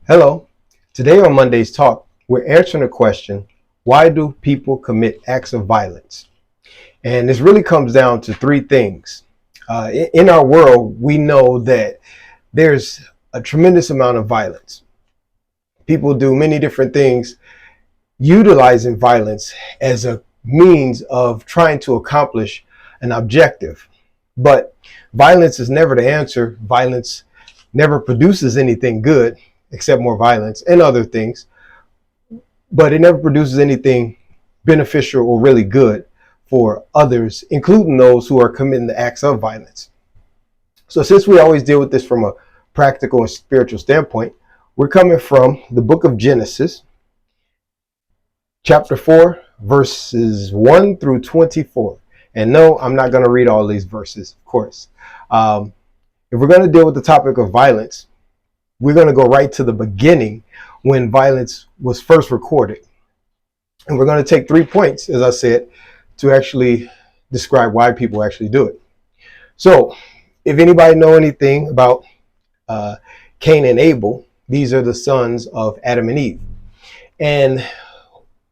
Hello. Today on Monday's Talk, we're answering the question, why do people commit acts of violence? And this really comes down to three things. In our world, we know that there's a tremendous amount of violence. People do many different things utilizing violence as a means of trying to accomplish an objective. But violence is never the answer. Violence never produces anything good except more violence and other things, but it never produces anything beneficial or really good for others, including those who are committing the acts of violence. So since we always deal with this from a practical and spiritual standpoint, we're coming from the book of Genesis, chapter 4, verses 1 through 24. And no, I'm not going to read all these verses, of course. If we're going to deal with the topic of violence, we're going to go right to the beginning when violence was first recorded. And we're going to take 3 points, as I said, to actually describe why people actually do it. So if anybody know anything about Cain and Abel, these are the sons of Adam and Eve. And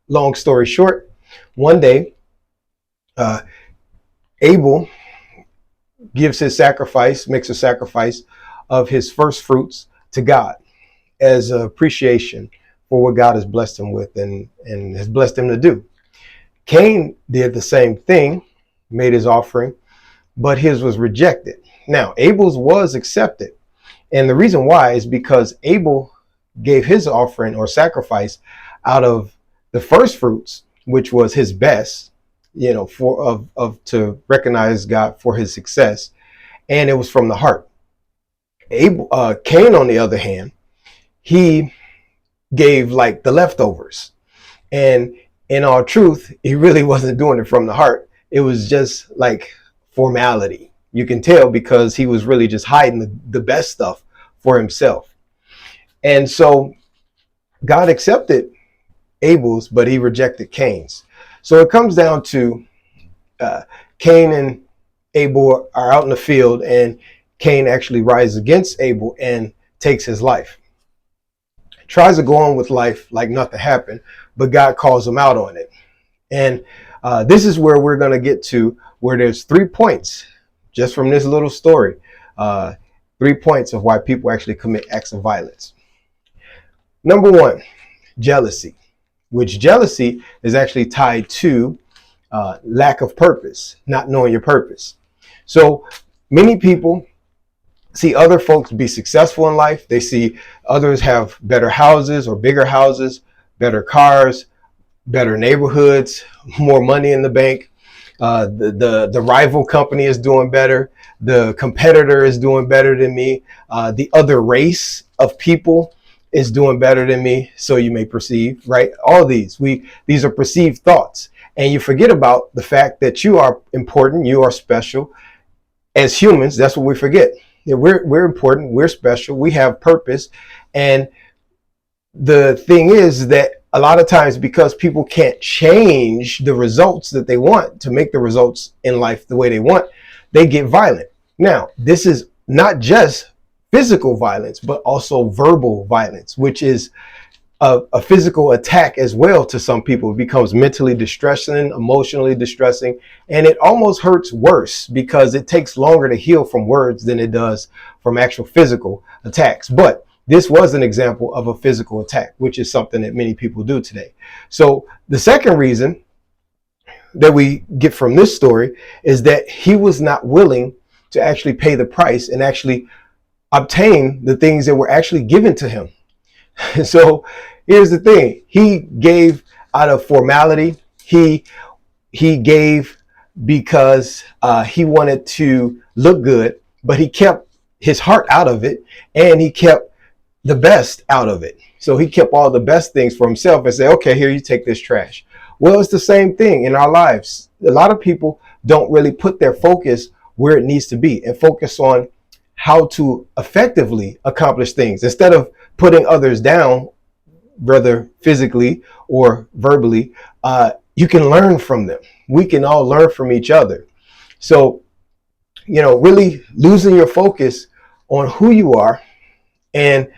long story short, one day, Abel gives his sacrifice, makes a sacrifice of his first fruits to God as an appreciation for what God has blessed him with and has blessed him to do. Cain did the same thing, made his offering, but his was rejected. Now, Abel's was accepted. And the reason why is because Abel gave his offering or sacrifice out of the first fruits, which was his best, to recognize God for his success. And it was from the heart. Cain, on the other hand, he gave like the leftovers. And in all truth, he really wasn't doing it from the heart. It was just like formality. You can tell because he was really just hiding the best stuff for himself. And so God accepted Abel's, but he rejected Cain's. So it comes down to Cain and Abel are out in the field, and Cain actually rises against Abel and takes his life. Tries to go on with life like nothing happened, but God calls him out on it. And this is where we're going to get to where there's 3 points just from this little story. 3 points of why people actually commit acts of violence. Number 1, jealousy, which jealousy is actually tied to lack of purpose, not knowing your purpose. So many people see other folks be successful in life. They see others have better houses or bigger houses, better cars, better neighborhoods, more money in the bank. The rival company is doing better. The competitor is doing better than me. The other race of people is doing better than me. So you may perceive, right? All these are perceived thoughts. And you forget about the fact that you are important. You are special. As humans, that's what we forget. We're important, we're special, we have purpose. And the thing is that a lot of times, because people can't change the results that they want to make the results in life the way they want, they get violent. Now, this is not just physical violence, but also verbal violence, which is a physical attack as well. To some people, it becomes mentally distressing, emotionally distressing, and it almost hurts worse because it takes longer to heal from words than it does from actual physical attacks. But this was an example of a physical attack, which is something that many people do today. So the second reason that we get from this story is that he was not willing to actually pay the price and actually obtain the things that were actually given to him. So here's the thing. He gave out of formality. He gave because he wanted to look good, but he kept his heart out of it, and he kept the best out of it. So he kept all the best things for himself and said, okay, here, you take this trash. Well, it's the same thing in our lives. A lot of people don't really put their focus where it needs to be and focus on how to effectively accomplish things instead of putting others down, whether physically or verbally. You can learn from them. We can all learn from each other. So, really losing your focus on who you are and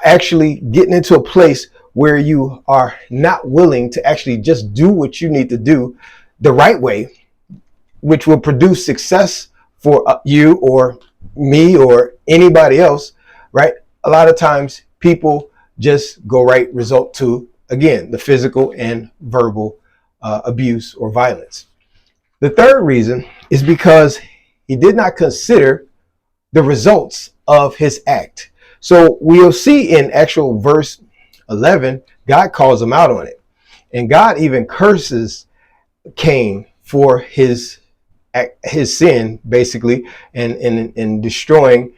actually getting into a place where you are not willing to actually just do what you need to do the right way, which will produce success for you or me or anybody else, right? A lot of times people just go right result to, again, the physical and verbal abuse or violence. The third reason is because he did not consider the results of his act. So we'll see in actual verse 11, God calls him out on it. And God even curses Cain for his sin, basically, and destroying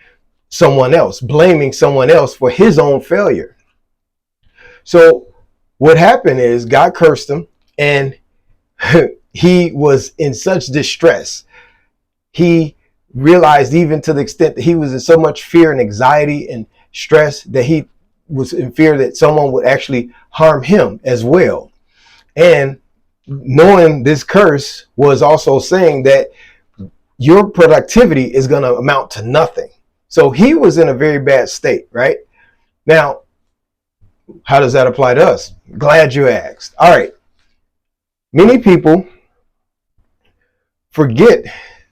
someone else, blaming someone else for his own failure. So what happened is God cursed him, and he was in such distress. He realized, even to the extent that he was in so much fear and anxiety and stress, that he was in fear that someone would actually harm him as well. And knowing this curse was also saying that your productivity is going to amount to nothing. So he was in a very bad state, right? Now, how does that apply to us? Glad you asked. All right. Many people forget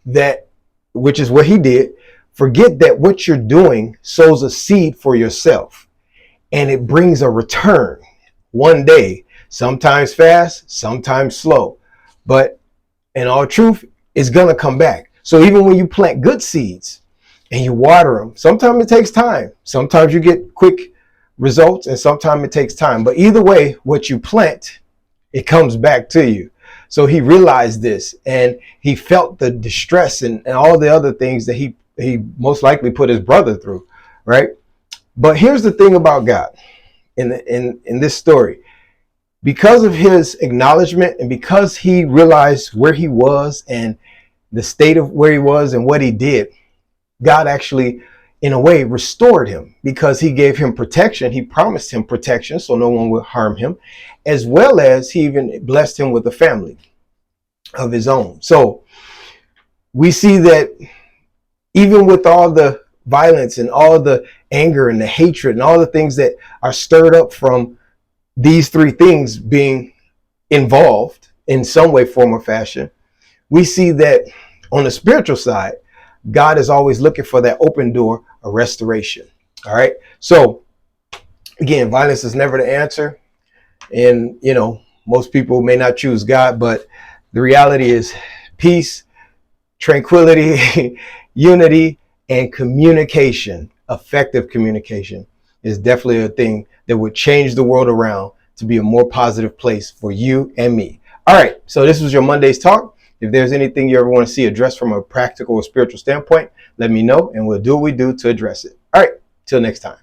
that, which is what he did, forget that what you're doing sows a seed for yourself, and it brings a return one day, sometimes fast, sometimes slow, but in all truth, it's going to come back. So even when you plant good seeds and you water them, sometimes it takes time. Sometimes you get quick results and sometimes it takes time. But either way, what you plant, it comes back to you. So he realized this, and he felt the distress and all the other things that he most likely put his brother through, right? But here's the thing about God in this story. Because of his acknowledgement and because he realized where he was and the state of where he was and what he did, God actually, in a way, restored him, because he gave him protection. He promised him protection so no one would harm him, as well as he even blessed him with a family of his own. So we see that even with all the violence and all the anger and the hatred and all the things that are stirred up from these three things being involved in some way, form, or fashion, we see that on the spiritual side, God is always looking for that open door of restoration. All right. So again, violence is never the answer. And, you know, most people may not choose God, but the reality is peace, tranquility, unity, and communication, effective communication, is definitely a thing that would change the world around to be a more positive place for you and me. All right. So this was your Monday's Talk. If there's anything you ever want to see addressed from a practical or spiritual standpoint, let me know and we'll do what we do to address it. All right. Till next time.